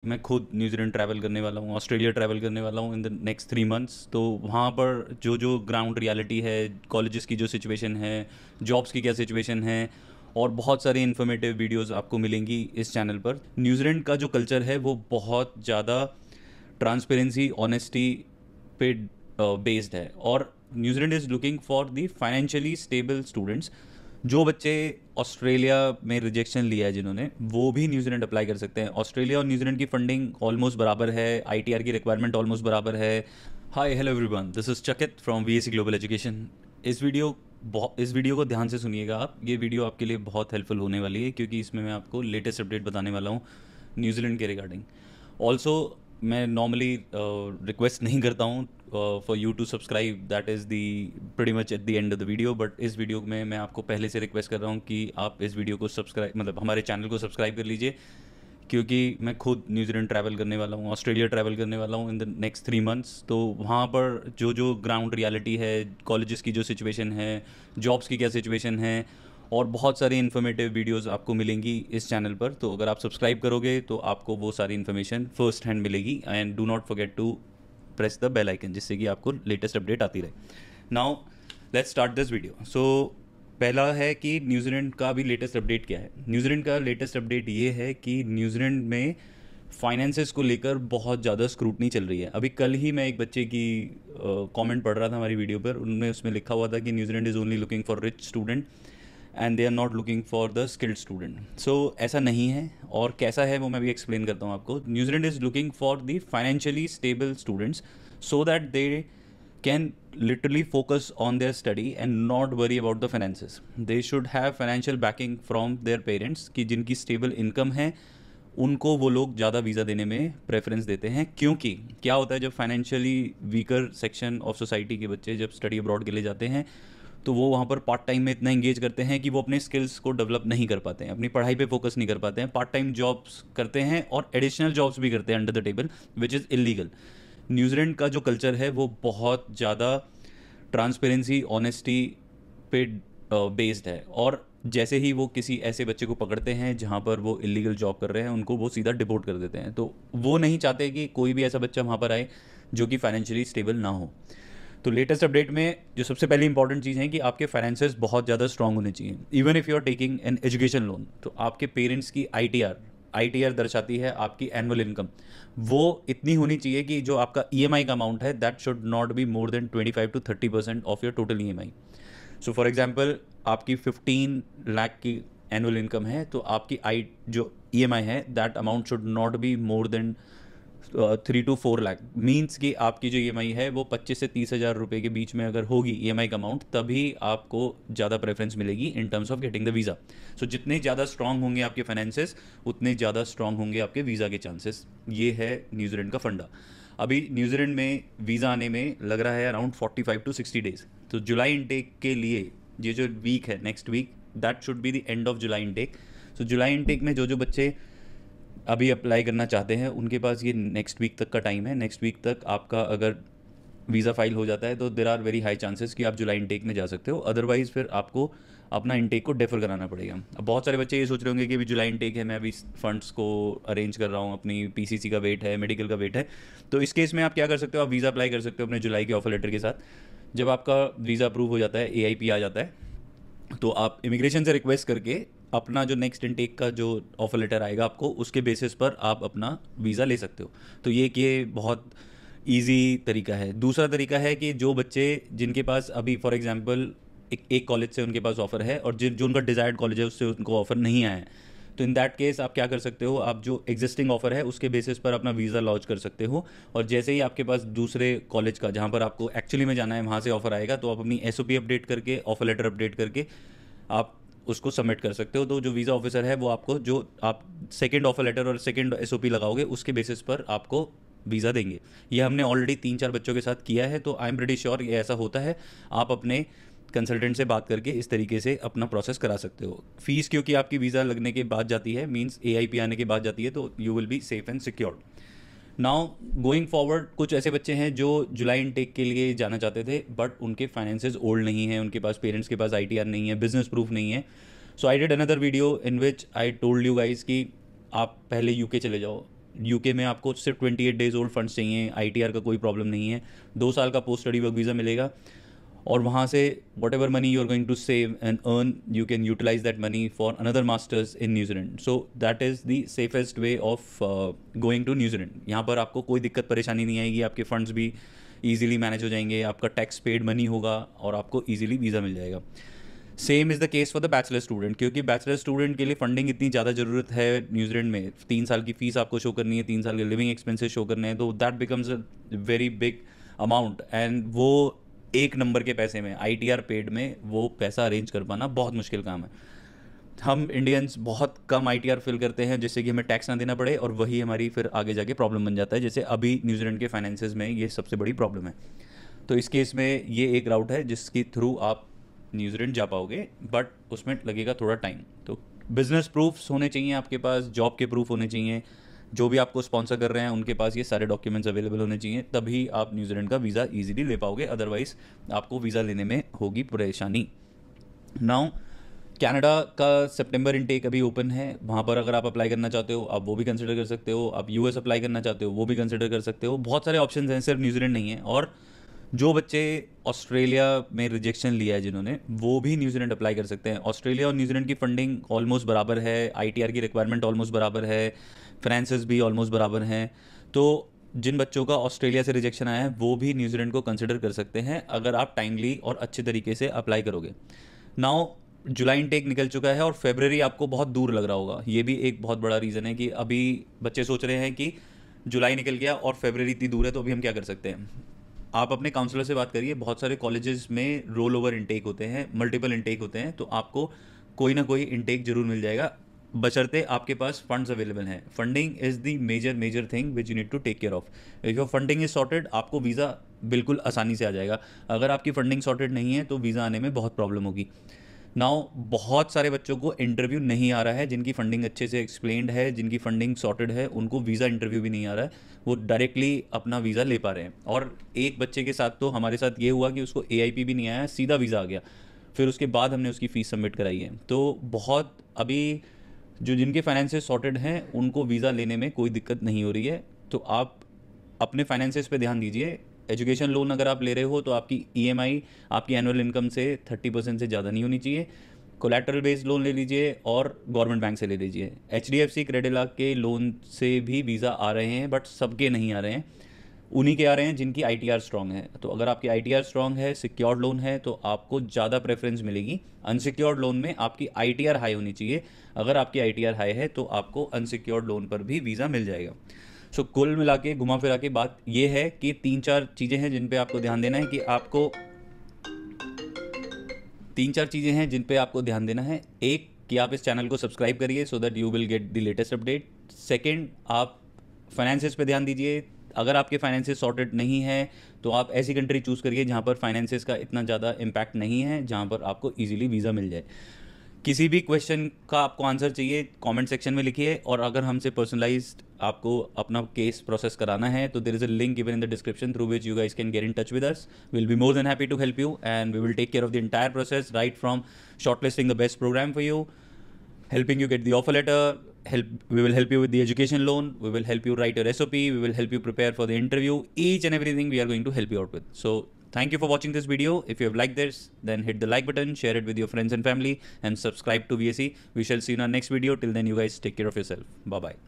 मैं खुद New Zealand travel करने वाला हूँ, ऑस्ट्रेलिया ट्रैवल करने वाला हूँ इन द नेक्स्ट 3 मंथ्स। तो वहाँ पर जो जो ग्राउंड रियलिटी है, कॉलेजेस की जो सिचुएशन है, जॉब्स की क्या सिचुएशन है, और बहुत सारी इन्फॉर्मेटिव वीडियोस आपको मिलेंगी इस चैनल पर। न्यूजीलैंड का जो कल्चर है वो बहुत ज़्यादा ट्रांसपेरेंसी, ऑनेस्टी पे बेस्ड है। और New Zealand is looking for the financially stable students. जो बच्चे ऑस्ट्रेलिया में रिजेक्शन लिया है जिन्होंने, वो भी न्यूजीलैंड अप्लाई कर सकते हैं। ऑस्ट्रेलिया और न्यूजीलैंड की फंडिंग ऑलमोस्ट बराबर है, आईटीआर की रिक्वायरमेंट ऑलमोस्ट बराबर है। Hi hello everyone, this is चकित फ्रॉम वीएससी ग्लोबल एजुकेशन। इस वीडियो को ध्यान से सुनिएगा आप। ये वीडियो आपके लिए बहुत हेल्पफुल होने वाली है क्योंकि इसमें मैं आपको लेटेस्ट अपडेट बताने वाला हूँ न्यूजीलैंड के रिगार्डिंग। ऑल्सो मैं नॉर्मली रिक्वेस्ट नहीं करता हूँ for you to subscribe, that is the pretty much at the end of the video. But इस वीडियो में मैं आपको पहले से रिक्वेस्ट कर रहा हूँ कि आप इस वीडियो को सब्सक्राइब, मतलब हमारे चैनल को सब्सक्राइब कर लीजिए, क्योंकि मैं खुद न्यूजीलैंड ट्रैवल करने वाला हूँ, ऑस्ट्रेलिया ट्रैवल करने वाला हूँ इन द नेक्स्ट 3 मंथ्स। तो वहाँ पर जो जो ग्राउंड रियलिटी है, कॉलेजेस की जो सिचुएशन है, जॉब्स की क्या सिचुएशन है, और बहुत सारी इन्फॉर्मेटिव वीडियोस आपको मिलेंगी इस चैनल पर। तो अगर आप सब्सक्राइब करोगे तो आपको वो सारी इन्फॉर्मेशन फर्स्ट हैंड मिलेगी। And do not forget to press the bell icon, जिससे कि आपको लेटेस्ट अपडेट आती रहे। Now let's start this video. So पहला है कि न्यूजीलैंड का भी लेटेस्ट अपडेट क्या है। न्यूजीलैंड का लेटेस्ट अपडेट ये है कि न्यूजीलैंड में फाइनेंसेस को लेकर बहुत ज़्यादा स्क्रूटनी चल रही है। अभी कल ही मैं एक बच्चे की कमेंट पढ़ रहा था हमारी वीडियो पर, उनमें उसमें लिखा हुआ था कि New Zealand is only looking for rich student and they are not looking for the skilled student. So ऐसा नहीं है, और कैसा है वो मैं भी एक्सप्लेन करता हूँ आपको। New Zealand is looking for the financially stable students so that they can literally focus on their study and not worry about the finances. They should have financial backing from their parents कि जिनकी stable income है उनको वो लोग ज़्यादा visa देने में preference देते हैं। क्योंकि क्या होता है, जब financially weaker section of society के बच्चे जब स्टडी अब्रॉड के लिए जाते हैं तो वो वहाँ पर पार्ट टाइम में इतना इंगेज करते हैं कि वो अपने स्किल्स को डेवलप नहीं कर पाते हैं, अपनी पढ़ाई पे फोकस नहीं कर पाते हैं, पार्ट टाइम जॉब्स करते हैं और एडिशनल जॉब्स भी करते हैं under the table, which is illegal. New Zealand का जो कल्चर है वो बहुत ज़्यादा ट्रांसपेरेंसी, ऑनेस्टी पे बेस्ड है। और जैसे ही वो किसी ऐसे बच्चे को पकड़ते हैं जहाँ पर वो इलीगल जॉब कर रहे हैं, उनको वो सीधा डिपोर्ट कर देते हैं। तो वो नहीं चाहते कि कोई भी ऐसा बच्चा वहाँ पर आए जो कि फाइनेंशियली स्टेबल ना हो। तो लेटेस्ट अपडेट में जो सबसे पहली इंपॉर्टेंट चीज़ है कि आपके फाइनेंसेस बहुत ज़्यादा स्ट्रांग होने चाहिए। Even if you are taking an education loan, तो आपके पेरेंट्स की आईटीआर दर्शाती है आपकी एनुअल इनकम, वो इतनी होनी चाहिए कि जो आपका ईएमआई का अमाउंट है that should not be more then 25 to 30% of your total EMI. So for example आपकी 15 लाख की एनुअल इनकम है, तो आपकी आई जो ईएमआई है that amount should not be more then 3 to 4 lakh. Means कि आपकी जो ईएमआई है वो 25 से 30 हज़ार रुपये के बीच में अगर होगी ईएमआई का अमाउंट, तभी आपको ज़्यादा प्रेफरेंस मिलेगी in terms of getting the visa. So जितने ज़्यादा स्ट्रांग होंगे आपके फाइनेंसेस, उतने ज़्यादा स्ट्रांग होंगे आपके वीज़ा के चांसेस। ये है न्यूजीलैंड का फंडा। अभी न्यूजीलैंड में वीज़ा आने में लग रहा है अराउंड 45 to 60 डेज। तो जुलाई इनटेक के लिए ये जो वीक है, next week, that should be the end of July intake. So July intake में जो जो बच्चे अभी अप्लाई करना चाहते हैं उनके पास ये नेक्स्ट वीक तक का टाइम है। नेक्स्ट वीक तक आपका अगर वीज़ा फाइल हो जाता है तो there are very high chances कि आप जुलाई इनटेक में जा सकते हो। अदरवाइज़ फिर आपको अपना इनटेक को डेफर कराना पड़ेगा। अब बहुत सारे बच्चे ये सोच रहे होंगे कि अभी जुलाई इनटेक है, मैं अभी फंड्स को अरेंज कर रहा हूँ, अपनी पीसीसी का वेट है, मेडिकल का वेट है। तो इस केस में आप क्या कर सकते हो, आप वीज़ा अप्लाई कर सकते हो अपने जुलाई के ऑफर लेटर के साथ। जब आपका वीज़ा अप्रूव हो जाता है, एआईपी आ जाता है, तो आप इमिग्रेशन से रिक्वेस्ट करके अपना जो नेक्स्ट इनटेक का जो ऑफर लेटर आएगा आपको, उसके बेसिस पर आप अपना वीज़ा ले सकते हो। तो ये बहुत इजी तरीका है। दूसरा तरीका है कि जो बच्चे जिनके पास अभी फॉर एग्जांपल एक कॉलेज से उनके पास ऑफ़र है और जो उनका डिज़ायर्ड कॉलेज है उससे उनको ऑफ़र नहीं आया है, तो इन दैट केस आप क्या कर सकते हो, आप जो एग्जिस्टिंग ऑफर है उसके बेसिस पर अपना वीज़ा लॉन्च कर सकते हो। और जैसे ही आपके पास दूसरे कॉलेज का जहाँ पर आपको एक्चुअली में जाना है वहाँ से ऑफर आएगा, तो आप अपनी एसओपी अपडेट करके, ऑफर लेटर अपडेट करके आप उसको सबमिट कर सकते हो। तो जो वीज़ा ऑफिसर है वो आपको जो आप सेकंड ऑफर लेटर और सेकंड एसओपी लगाओगे उसके बेसिस पर आपको वीज़ा देंगे। ये हमने ऑलरेडी 3-4 बच्चों के साथ किया है, तो आई एम प्रीटी श्योर ये ऐसा होता है। आप अपने कंसल्टेंट से बात करके इस तरीके से अपना प्रोसेस करा सकते हो। फीस क्योंकि आपकी वीज़ा लगने के बाद जाती है, मींस एआईपी आने के बाद जाती है, तो you will be safe and secured. Now going forward, कुछ ऐसे बच्चे हैं जो जुलाई इनटेक के लिए जाना चाहते थे बट उनके फाइनेंसेस ओल्ड नहीं है, उनके पास पेरेंट्स के पास आईटीआर नहीं है, बिजनेस प्रूफ नहीं है। So I did another video in which I told you guys कि आप पहले यूके चले जाओ, यूके में आपको सिर्फ 28 डेज ओल्ड फंड्स चाहिए, आईटीआर का कोई प्रॉब्लम नहीं है, 2 साल का पोस्ट स्टडी वर्क वीज़ा मिलेगा, और वहाँ से whatever money you are going to save and earn, you can utilize that money for another master's in New Zealand. So that is the safest way of going to New Zealand. यहाँ पर आपको कोई दिक्कत परेशानी नहीं आएगी, आपके फंड्स भी ईजिली मैनेज हो जाएंगे, आपका टैक्स पेड मनी होगा और आपको ईजिली वीज़ा मिल जाएगा. Same is the case for the bachelor student, क्योंकि बैचलर स्टूडेंट के लिए फंडिंग इतनी ज़्यादा ज़रूरत है न्यूजीलैंड में. 3 साल की फीस आपको शो करनी है, 3 साल के लिविंग एक्सपेंसेस शो करने हैं, तो that becomes a very big amount. And वो एक नंबर के पैसे में, आईटीआर पेड में, वो पैसा अरेंज कर पाना बहुत मुश्किल काम है. हम इंडियंस बहुत कम आईटीआर फिल करते हैं जिससे कि हमें टैक्स ना देना पड़े, और वही हमारी फिर आगे जाके प्रॉब्लम बन जाता है, जैसे अभी न्यूजीलैंड के फाइनेंसेस में ये सबसे बड़ी प्रॉब्लम है. तो इस केस में ये एक राउट है जिसके थ्रू आप न्यूजीलैंड जा पाओगे, बट उसमें लगेगा थोड़ा टाइम. तो बिजनेस प्रूफ्स होने चाहिए आपके पास, जॉब के प्रूफ होने चाहिए, जो भी आपको स्पॉन्सर कर रहे हैं उनके पास ये सारे डॉक्यूमेंट्स अवेलेबल होने चाहिए, तभी आप न्यूजीलैंड का वीज़ा इजीली ले पाओगे, अदरवाइज आपको वीज़ा लेने में होगी परेशानी. नाउ कनाडा का सितंबर इनटेक अभी ओपन है, वहाँ पर अगर आप अप्लाई करना चाहते हो आप वो भी कंसिडर कर सकते हो, आप यूएस अप्लाई करना चाहते हो वो भी कंसिडर कर सकते हो. बहुत सारे ऑप्शंस हैं, सिर्फ न्यूजीलैंड नहीं है. और जो बच्चे ऑस्ट्रेलिया में रिजेक्शन लिया है जिन्होंने, वो भी न्यूजीलैंड अप्लाई कर सकते हैं. ऑस्ट्रेलिया और न्यूजीलैंड की फंडिंग ऑलमोस्ट बराबर है, आईटीआर की रिक्वायरमेंट ऑलमोस्ट बराबर है, फ्रांसिस भी ऑलमोस्ट बराबर हैं. तो जिन बच्चों का ऑस्ट्रेलिया से रिजेक्शन आया है वो भी न्यूजीलैंड को कंसिडर कर सकते हैं अगर आप टाइमली और अच्छे तरीके से अप्लाई करोगे. नाउ जुलाई इनटेक निकल चुका है और फरवरी आपको बहुत दूर लग रहा होगा. ये भी एक बहुत बड़ा रीज़न है कि अभी बच्चे सोच रहे हैं कि जुलाई निकल गया और फरवरी इतनी दूर है तो अभी हम क्या कर सकते हैं. आप अपने काउंसलर से बात करिए. बहुत सारे कॉलेजेस में रोल ओवर इनटेक होते हैं, मल्टीपल इनटेक होते हैं, तो आपको कोई ना कोई इनटेक जरूर मिल जाएगा, बशर्ते आपके पास फंड्स अवेलेबल हैं. Funding is the major thing which you need to take care of. If your funding is sorted आपको वीज़ा बिल्कुल आसानी से आ जाएगा. अगर आपकी फंडिंग सॉर्टेड नहीं है तो वीज़ा आने में बहुत प्रॉब्लम होगी. नाउ बहुत सारे बच्चों को इंटरव्यू नहीं आ रहा है, जिनकी फंडिंग अच्छे से एक्सप्लेन्ड है, जिनकी फंडिंग सॉर्टेड है, उनको वीज़ा इंटरव्यू भी नहीं आ रहा है, वो डायरेक्टली अपना वीज़ा ले पा रहे हैं. और एक बच्चे के साथ तो हमारे साथ ये हुआ कि उसको एआईपी भी नहीं आया, सीधा वीज़ा आ गया, फिर उसके बाद हमने उसकी फ़ीस सबमिट कराई है. तो बहुत अभी जो जिनके फाइनेंसेस सॉर्टेड हैं उनको वीज़ा लेने में कोई दिक्कत नहीं हो रही है. तो आप अपने फाइनेंसेस पे ध्यान दीजिए. एजुकेशन लोन अगर आप ले रहे हो तो आपकी ईएमआई आपकी एनुअल इनकम से 30% से ज़्यादा नहीं होनी चाहिए. कोलैटरल बेस्ड लोन ले लीजिए और गवर्नमेंट बैंक से ले लीजिए. एचडीएफसी क्रेडिला के लोन से भी वीज़ा आ रहे हैं, बट सबके नहीं आ रहे हैं, उन्हीं के आ रहे हैं जिनकी आईटीआर स्ट्रांग है. तो अगर आपकी आईटीआर स्ट्रांग है, सिक्योर्ड लोन है, तो आपको ज़्यादा प्रेफरेंस मिलेगी. अनसिक्योर्ड लोन में आपकी आईटीआर हाई होनी चाहिए. अगर आपकी आईटीआर हाई है तो आपको अनसिक्योर्ड लोन पर भी वीज़ा मिल जाएगा. सो कुल मिला के घुमा फिरा के बात ये है कि 3-4 चीज़ें हैं जिन पे आपको ध्यान देना है कि आपको 3-4 चीज़ें हैं जिन पे आपको ध्यान देना है. एक कि आप इस चैनल को सब्सक्राइब करिए so that you will get the latest update. Second, आप फाइनेंसेस पे ध्यान दीजिए. अगर आपके फाइनेंसेस सॉर्टेड नहीं है तो आप ऐसी कंट्री चूज़ करिए जहाँ पर फाइनेंसेस का इतना ज़्यादा इम्पैक्ट नहीं है, जहाँ पर आपको ईजिली वीज़ा मिल जाए. किसी भी क्वेश्चन का आपको आंसर चाहिए कमेंट सेक्शन में लिखिए, और अगर हमसे पर्सनलाइज्ड आपको अपना केस प्रोसेस कराना है तो there is a link given in the description through which you guys can get in touch with us. We will be more than happy to help you and we will take care of the entire process, right from shortlisting the best program for you, helping you get the offer letter, we will help you with the education loan, we will help you write your SOP, we will help you prepare for the interview. Each and everything we are going to help you out with. So thank you for watching this video. If you have liked this, then hit the like button, share it with your friends and family, and subscribe to VSE. We shall see you in our next video. Till then, you guys take care of yourself. Bye bye.